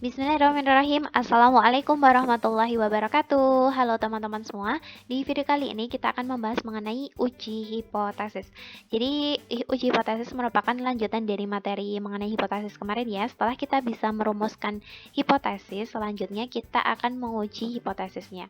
Bismillahirrahmanirrahim. Assalamualaikum warahmatullahi wabarakatuh. Halo teman-teman semua. Di video kali ini kita akan membahas mengenai uji hipotesis. Jadi uji hipotesis merupakan lanjutan dari materi mengenai hipotesis kemarin ya. Setelah kita bisa merumuskan hipotesis, selanjutnya kita akan menguji hipotesisnya.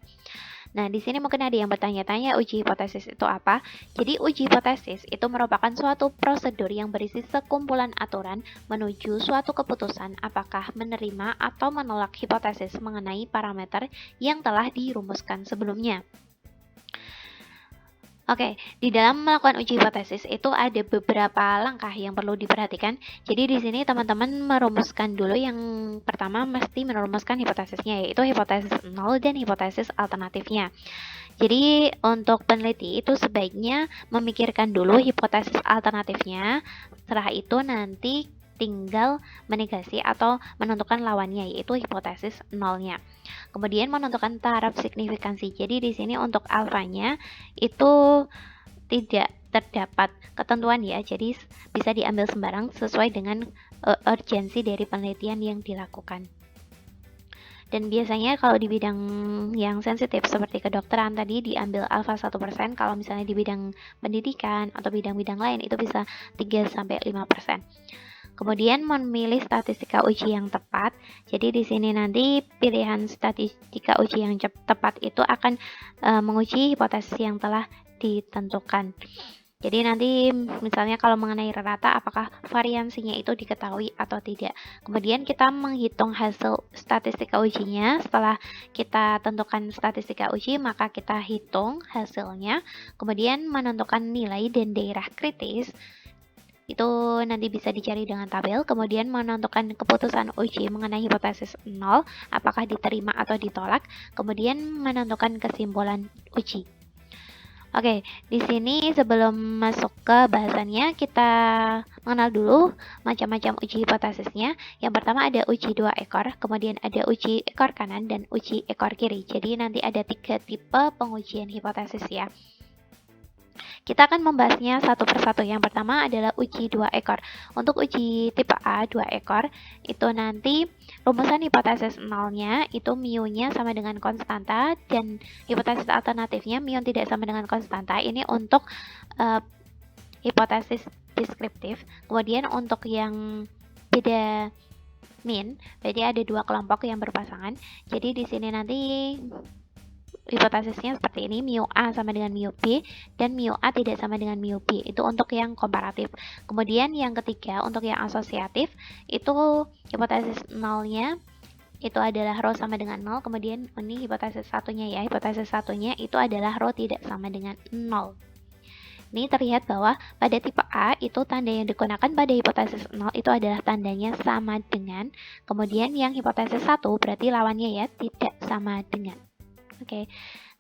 Nah, di sini mungkin ada yang bertanya-tanya uji hipotesis itu apa? Jadi uji hipotesis itu merupakan suatu prosedur yang berisi sekumpulan aturan menuju suatu keputusan apakah menerima atau menolak hipotesis mengenai parameter yang telah dirumuskan sebelumnya. Oke, di dalam melakukan uji hipotesis itu ada beberapa langkah yang perlu diperhatikan. Jadi di sini teman-teman merumuskan dulu yang pertama mesti merumuskan hipotesisnya, yaitu hipotesis nol dan hipotesis alternatifnya. Jadi untuk peneliti itu sebaiknya memikirkan dulu hipotesis alternatifnya. Setelah itu nanti tinggal menegasi atau menentukan lawannya, yaitu hipotesis nolnya. Kemudian menentukan taraf signifikansi. Jadi di sini untuk alfanya itu tidak terdapat ketentuan ya, jadi bisa diambil sembarang sesuai dengan urgensi dari penelitian yang dilakukan. Dan biasanya kalau di bidang yang sensitif seperti kedokteran tadi diambil alfa 1%, kalau misalnya di bidang pendidikan atau bidang-bidang lain itu bisa 3-5%. Kemudian memilih statistika uji yang tepat. Jadi di sini nanti pilihan statistika uji yang tepat itu akan menguji hipotesis yang telah ditentukan. Jadi nanti misalnya kalau mengenai rata apakah variansinya itu diketahui atau tidak. Kemudian kita menghitung hasil statistika ujinya. Setelah kita tentukan statistika uji, maka kita hitung hasilnya. Kemudian menentukan nilai dan daerah kritis. Itu nanti bisa dicari dengan tabel. Kemudian menentukan keputusan uji mengenai hipotesis nol, apakah diterima atau ditolak. Kemudian menentukan kesimpulan uji. Oke, di sini sebelum masuk ke bahasannya, kita mengenal dulu macam-macam uji hipotesisnya. Yang pertama ada uji 2 ekor, kemudian ada uji ekor kanan dan uji ekor kiri. Jadi nanti ada 3 tipe pengujian hipotesis ya. Kita akan membahasnya satu persatu. Yang pertama adalah uji 2 ekor. Untuk uji tipe A 2 ekor, itu nanti rumusan hipotesis nolnya itu mu-nya sama dengan konstanta, dan hipotesis alternatifnya mu tidak sama dengan konstanta. Ini untuk hipotesis deskriptif. Kemudian untuk yang beda min, berarti ada 2 kelompok yang berpasangan. Jadi di sini nanti hipotesisnya seperti ini, mu A sama dengan mu B dan mu A tidak sama dengan mu B. Itu untuk yang komparatif. Kemudian yang ketiga untuk yang asosiatif itu hipotesis nolnya itu adalah rho sama dengan 0. Kemudian ini hipotesis satunya ya. Hipotesis satunya itu adalah rho tidak sama dengan 0. Ini terlihat bahwa pada tipe A itu tanda yang digunakan pada hipotesis 0 itu adalah tandanya sama dengan. Kemudian yang hipotesis 1 berarti lawannya ya tidak sama dengan. Oke,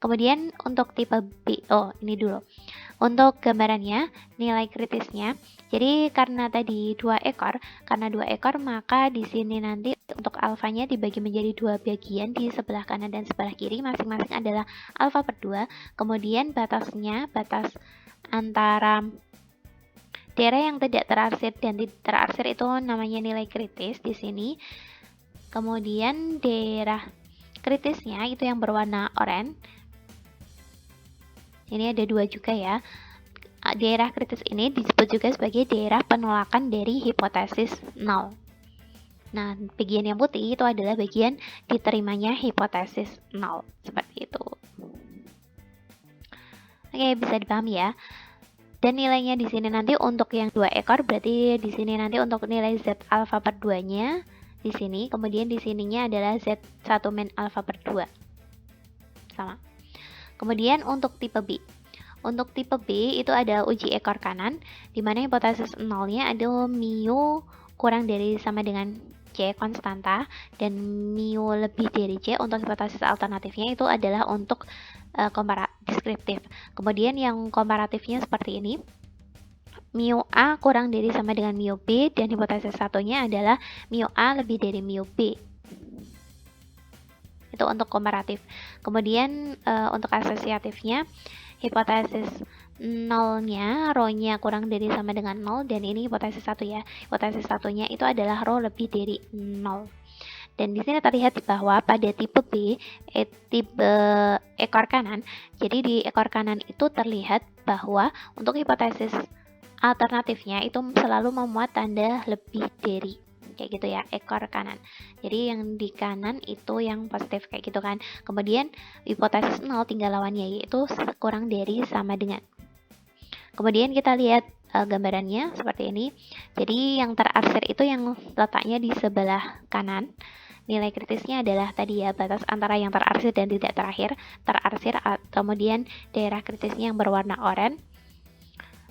kemudian untuk tipe B, ini dulu. Untuk gambarannya, nilai kritisnya. Jadi karena tadi 2 ekor, maka di sini nanti untuk alfanya dibagi menjadi 2 bagian di sebelah kanan dan sebelah kiri, masing-masing adalah alfa per 2. Kemudian batas antara daerah yang tidak terarsir dan tidak terarsir itu namanya nilai kritis di sini. Kemudian daerah kritisnya itu yang berwarna oranye. Ini ada 2 juga ya. Daerah kritis ini disebut juga sebagai daerah penolakan dari hipotesis nol. Nah, bagian yang putih itu adalah bagian diterimanya hipotesis nol. Seperti itu. Oke, bisa dipahami ya. Dan nilainya di sini nanti untuk yang 2 ekor berarti di sini nanti untuk nilai Z alfa per 2-nya di sini, kemudian di sininya adalah Z1 min alfa per 2. Sama. Kemudian untuk tipe B. Untuk tipe B itu ada uji ekor kanan, di mana hipotesis nolnya ada mu kurang dari sama dengan C konstanta, dan mu lebih dari C. Untuk hipotesis alternatifnya itu adalah untuk deskriptif. Kemudian yang komparatifnya seperti ini. Mu A kurang dari sama dengan mu B, dan hipotesis satunya adalah mu A lebih dari mu B. Itu untuk komparatif. Kemudian untuk asosiatifnya, hipotesis nolnya, rho-nya kurang dari sama dengan 0, dan ini hipotesis 1 ya. Hipotesis satunya itu adalah rho lebih dari 0. Dan di sini terlihat bahwa pada tipe B, tipe ekor kanan, jadi di ekor kanan itu terlihat bahwa untuk hipotesis alternatifnya itu selalu memuat tanda lebih dari, kayak gitu ya, ekor kanan. Jadi yang di kanan itu yang positif kayak gitu kan. Kemudian hipotesis 0 tinggal lawannya, yaitu kurang dari sama dengan. Kemudian kita lihat gambarannya seperti ini. Jadi yang terarsir itu yang letaknya di sebelah kanan. Nilai kritisnya adalah tadi ya, batas antara yang terarsir dan tidak terarsir, kemudian daerah kritisnya yang berwarna oranye,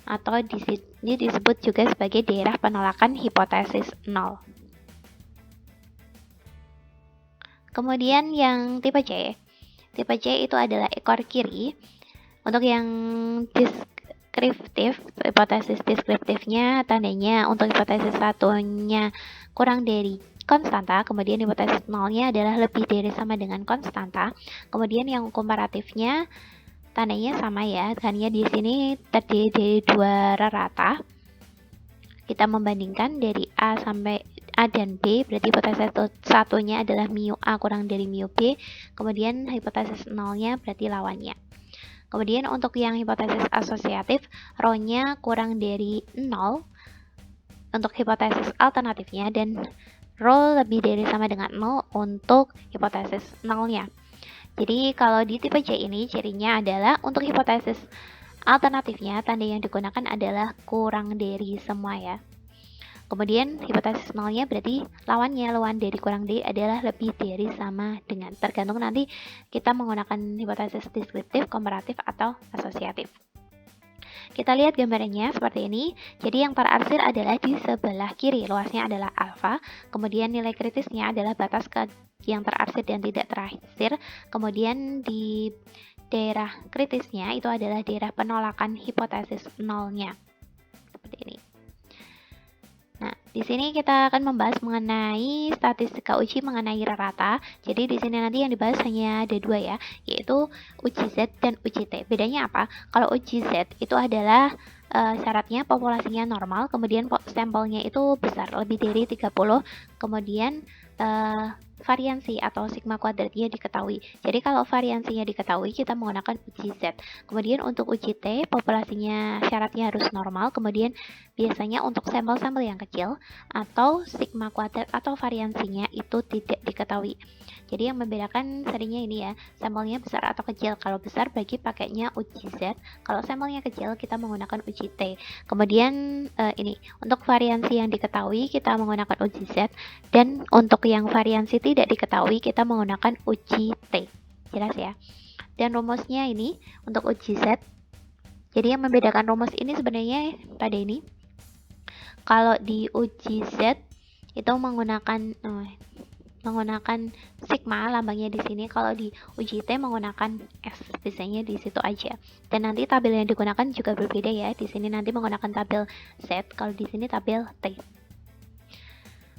atau di sini disebut juga sebagai daerah penolakan hipotesis 0. Kemudian yang tipe C. Tipe C itu adalah ekor kiri. Untuk yang deskriptif, hipotesis deskriptifnya tandanya untuk hipotesis satunya kurang dari konstanta, kemudian hipotesis nolnya adalah lebih dari sama dengan konstanta. Kemudian yang komparatifnya tandanya sama ya, hanya di sini terdiri dari dua rata. Kita membandingkan dari A sampai A dan B, berarti hipotesis satunya adalah mu A kurang dari mu B, kemudian hipotesis nolnya berarti lawannya. Kemudian untuk yang hipotesis asosiatif, rho-nya kurang dari 0 untuk hipotesis alternatifnya, dan rho lebih dari sama dengan 0 untuk hipotesis nolnya. Jadi kalau di tipe C ini cirinya adalah untuk hipotesis alternatifnya tanda yang digunakan adalah kurang dari semua ya. Kemudian hipotesis nolnya berarti lawan dari kurang dari adalah lebih dari sama dengan. Tergantung nanti kita menggunakan hipotesis deskriptif, komparatif, atau asosiatif. Kita lihat gambarannya seperti ini. Jadi yang terarsir adalah di sebelah kiri, luasnya adalah alfa. Kemudian nilai kritisnya adalah batas ke yang terarsir dan tidak terarsir. Kemudian di daerah kritisnya itu adalah daerah penolakan hipotesis nolnya. Seperti ini. Nah, di sini kita akan membahas mengenai statistika uji mengenai rata. Jadi di sini nanti yang dibahas hanya ada dua ya, yaitu uji Z dan uji T. Bedanya apa? Kalau uji Z itu adalah syaratnya populasinya normal, kemudian sampelnya itu besar, lebih dari 30, kemudian variansi atau sigma kuadratnya diketahui. Jadi kalau variansinya diketahui, kita menggunakan uji Z. Kemudian untuk uji T, populasinya syaratnya harus normal, kemudian biasanya untuk sampel-sampel yang kecil atau sigma kuadrat atau variansinya itu tidak diketahui. Jadi yang membedakan seringnya ini ya, sampelnya besar atau kecil. Kalau besar bagi pakainya uji Z, kalau sampelnya kecil kita menggunakan uji T. Kemudian ini untuk variansi yang diketahui kita menggunakan uji Z, dan untuk yang variansi tidak diketahui kita menggunakan uji T. Jelas ya. Dan rumusnya ini untuk uji Z. Jadi yang membedakan rumus ini sebenarnya pada ini. Kalau di uji Z itu menggunakan sigma, lambangnya di sini. Kalau di uji T menggunakan S, biasanya di situ aja. Dan nanti tabel yang digunakan juga berbeda ya. Di sini nanti menggunakan tabel Z, kalau di sini tabel T.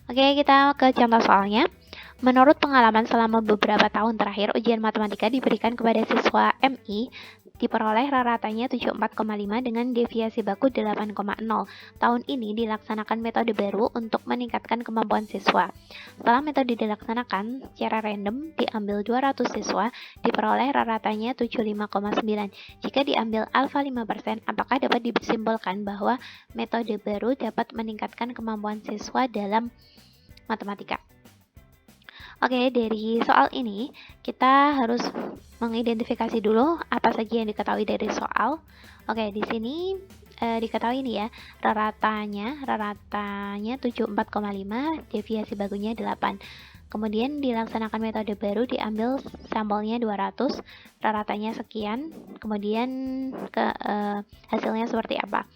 Oke, kita ke contoh soalnya. Menurut pengalaman selama beberapa tahun terakhir, ujian matematika diberikan kepada siswa MI diperoleh rata-ratanya 74,5 dengan deviasi baku 8,0. Tahun ini dilaksanakan metode baru untuk meningkatkan kemampuan siswa. Setelah metode dilaksanakan secara random, diambil 200 siswa, diperoleh rata-ratanya 75,9. Jika diambil alfa 5%, apakah dapat disimpulkan bahwa metode baru dapat meningkatkan kemampuan siswa dalam matematika? Oke, dari soal ini kita harus mengidentifikasi dulu apa saja yang diketahui dari soal. Oke, di sini diketahui ini ya, rata-ratanya 74,5, deviasi bagunya 8. Kemudian dilaksanakan metode baru, diambil sampelnya 200, rata-ratanya sekian, kemudian hasilnya seperti apa.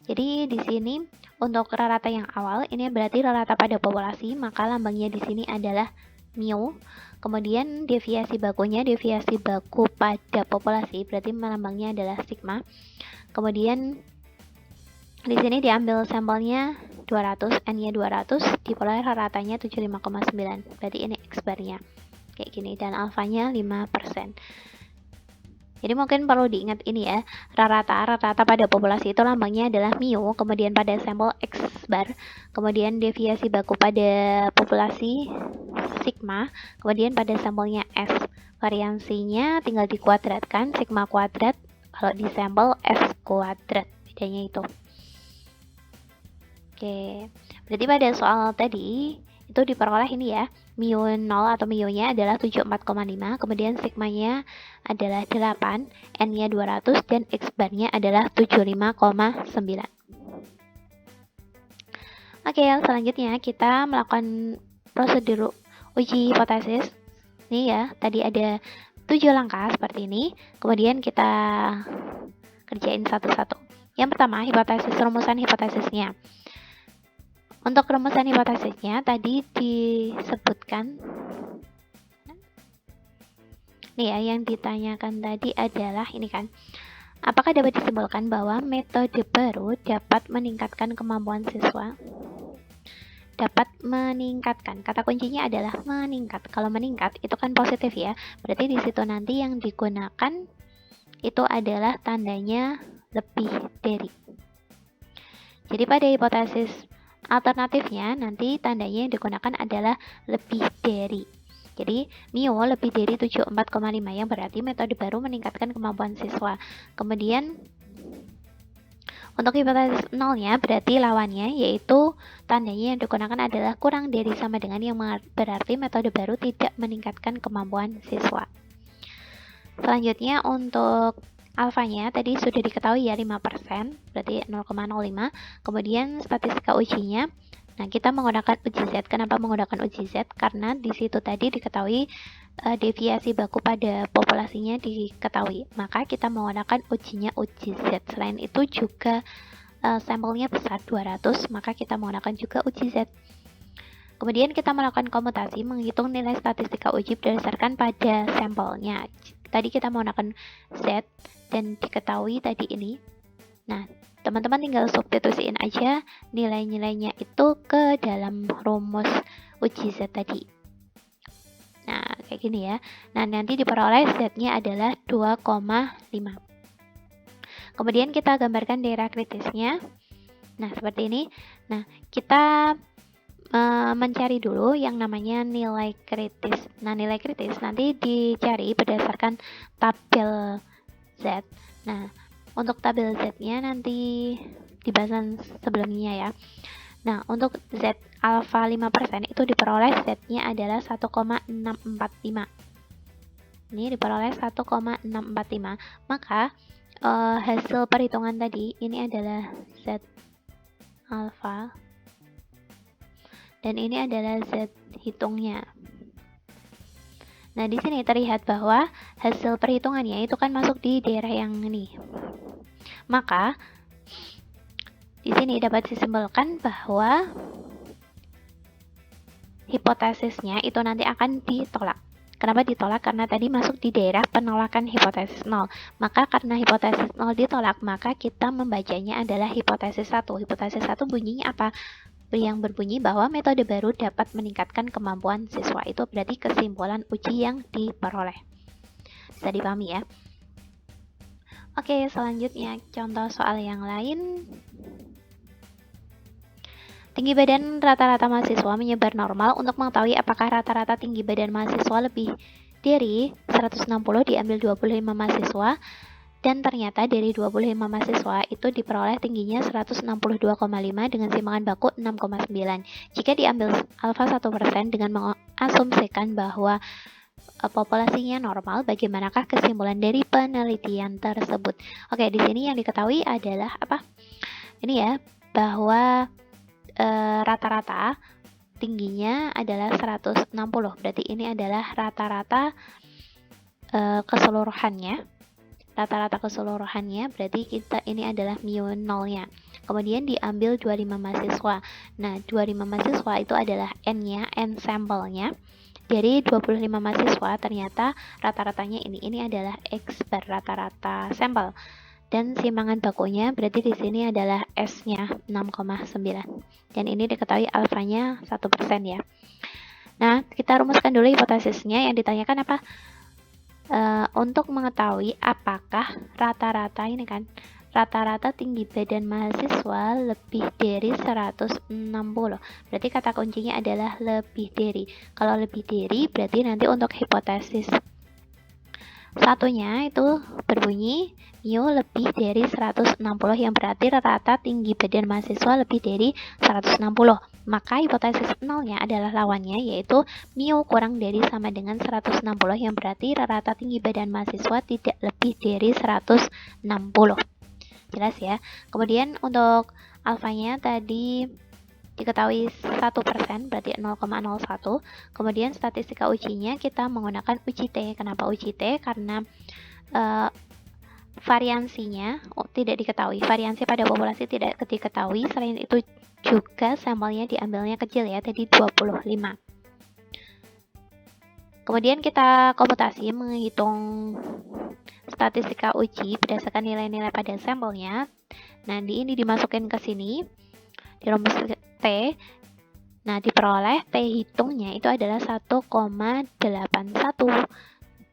Jadi di sini untuk rata yang awal ini berarti rata pada populasi, maka lambangnya di sini adalah mu. Kemudian deviasi bakunya, deviasi baku pada populasi, berarti lambangnya adalah sigma. Kemudian di sini diambil sampelnya 200, n-nya 200, diperoleh ratanya 75,9. Berarti ini X-barnya kayak gini, dan alfanya 5%. Jadi mungkin perlu diingat ini ya, rata pada populasi itu lambangnya adalah mu, kemudian pada sampel X bar, kemudian deviasi baku pada populasi sigma, kemudian pada sampelnya S. Variansinya tinggal dikuadratkan, sigma kuadrat, kalau di sampel S kuadrat, bedanya itu. Oke, berarti pada soal tadi itu diperoleh ini ya, mu 0 atau mu-nya adalah 74,5, kemudian sigmanya adalah 8, n-nya 200, dan x-bar-nya adalah 75,9. Oke, selanjutnya kita melakukan prosedur uji hipotesis. Nih ya, tadi ada 7 langkah seperti ini, kemudian kita kerjain satu-satu. Yang pertama, rumusan hipotesisnya. Untuk rumusan hipotesisnya tadi disebutkan, nih ya, yang ditanyakan tadi adalah ini kan, apakah dapat disimpulkan bahwa metode baru dapat meningkatkan kemampuan siswa? Dapat meningkatkan, kata kuncinya adalah meningkat. Kalau meningkat itu kan positif ya, berarti di situ nanti yang digunakan itu adalah tandanya lebih dari. Jadi pada hipotesis alternatifnya nanti tandanya yang digunakan adalah lebih dari. Jadi mu lebih dari 74,5 yang berarti metode baru meningkatkan kemampuan siswa. Kemudian untuk hipotesis nolnya berarti lawannya, yaitu tandanya yang digunakan adalah kurang dari sama dengan, yang berarti metode baru tidak meningkatkan kemampuan siswa. Selanjutnya untuk alfanya tadi sudah diketahui ya, 5%, berarti 0,05. Kemudian statistika ujinya, nah kita menggunakan uji Z. Kenapa menggunakan uji Z? Karena di situ tadi diketahui deviasi baku pada populasinya diketahui, maka kita menggunakan ujinya uji Z. Selain itu juga sampelnya besar 200, maka kita menggunakan juga uji Z. Kemudian kita melakukan komutasi menghitung nilai statistika uji berdasarkan pada sampelnya. Tadi kita menggunakan Z dan diketahui tadi ini. Nah, teman-teman tinggal substitusiin aja nilai-nilainya itu ke dalam rumus uji Z tadi. Nah, kayak gini ya. Nah, nanti diperoleh Z-nya adalah 2,5. Kemudian kita gambarkan daerah kritisnya. Nah, seperti ini. Nah, kita mencari dulu yang namanya nilai kritis. Nah, nilai kritis nanti dicari berdasarkan tabel Z. Nah, untuk tabel Z-nya nanti di bahasan sebelumnya ya. Nah, untuk Z alfa 5% itu diperoleh Z-nya adalah 1,645. Ini diperoleh 1,645. Maka hasil perhitungan tadi ini adalah Z alfa dan ini adalah Z hitungnya. Nah, di sini terlihat bahwa hasil perhitungannya itu kan masuk di daerah yang ini. Maka di sini dapat disimpulkan bahwa hipotesisnya itu nanti akan ditolak. Kenapa ditolak? Karena tadi masuk di daerah penolakan hipotesis 0. Maka karena hipotesis 0 ditolak, maka kita membacanya adalah hipotesis 1. Hipotesis 1 bunyinya apa? Yang berbunyi bahwa metode baru dapat meningkatkan kemampuan siswa. Itu berarti kesimpulan uji yang diperoleh. Bisa dipahami ya? Oke, selanjutnya contoh soal yang lain. Tinggi badan rata-rata mahasiswa menyebar normal. Untuk mengetahui apakah rata-rata tinggi badan mahasiswa lebih dari 160 diambil 25 mahasiswa. Dan ternyata dari 25 mahasiswa itu diperoleh tingginya 162,5 dengan simpangan baku 6,9. Jika diambil alfa 1% dengan mengasumsikan bahwa populasinya normal, bagaimanakah kesimpulan dari penelitian tersebut? Oke, di sini yang diketahui adalah apa? Ini ya, bahwa rata-rata tingginya adalah 160. Berarti ini adalah rata-rata keseluruhannya. Rata-rata keseluruhannya berarti kita ini adalah mu 0-nya. Kemudian diambil 25 mahasiswa. Nah, 25 mahasiswa itu adalah N-nya, N sampelnya. Dari 25 mahasiswa ternyata rata-ratanya ini adalah X bar rata-rata sampel. Dan simpangan bakunya berarti di sini adalah S-nya 6,9. Dan ini diketahui alfanya 1% ya. Nah, kita rumuskan dulu hipotesisnya. Yang ditanyakan apa? Untuk mengetahui apakah rata-rata ini kan rata-rata tinggi badan mahasiswa lebih dari 160. Berarti kata kuncinya adalah lebih dari. Kalau lebih dari berarti nanti untuk hipotesis satunya itu berbunyi mu lebih dari 160 yang berarti rata-rata tinggi badan mahasiswa lebih dari 160. Maka hipotesis nolnya adalah lawannya yaitu mu kurang dari sama dengan 160 yang berarti rata-rata tinggi badan mahasiswa tidak lebih dari 160. Jelas ya. Kemudian untuk alfanya tadi diketahui 1%, berarti 0,01. Kemudian statistika ujinya kita menggunakan uji T. Kenapa uji T? Karena variansinya tidak diketahui. Variansi pada populasi tidak diketahui. Selain itu juga sampelnya diambilnya kecil ya, tadi 25. Kemudian kita komputasi menghitung statistika uji berdasarkan nilai-nilai pada sampelnya. Nah, ini dimasukin ke sini, di rumus T. Nah, diperoleh T hitungnya itu adalah 1,81.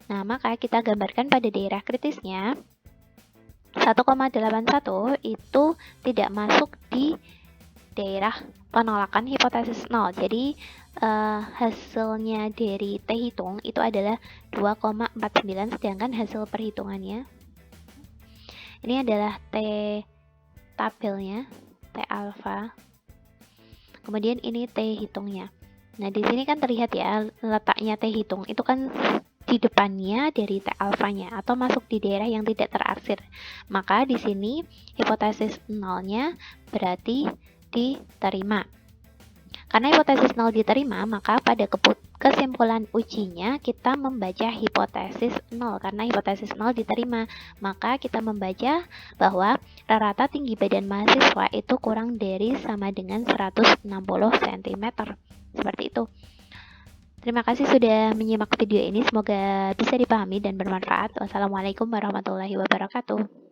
Nah, maka kita gambarkan pada daerah kritisnya. 1,81 itu tidak masuk di daerah penolakan hipotesis 0. Jadi, hasilnya dari T hitung itu adalah 2,49, sedangkan hasil perhitungannya ini adalah T tabelnya, T alfa. Kemudian ini T hitungnya. Nah, di sini kan terlihat ya letaknya T hitung itu kan di depannya dari T alfanya atau masuk di daerah yang tidak terarsir. Maka di sini hipotesis nolnya berarti diterima. Karena hipotesis nol diterima, maka pada kesimpulan ujinya kita membaca hipotesis nol. Karena hipotesis nol diterima, maka kita membaca bahwa rata-rata tinggi badan mahasiswa itu kurang dari sama dengan 160 cm. Seperti itu. Terima kasih sudah menyimak video ini. Semoga bisa dipahami dan bermanfaat. Wassalamualaikum warahmatullahi wabarakatuh.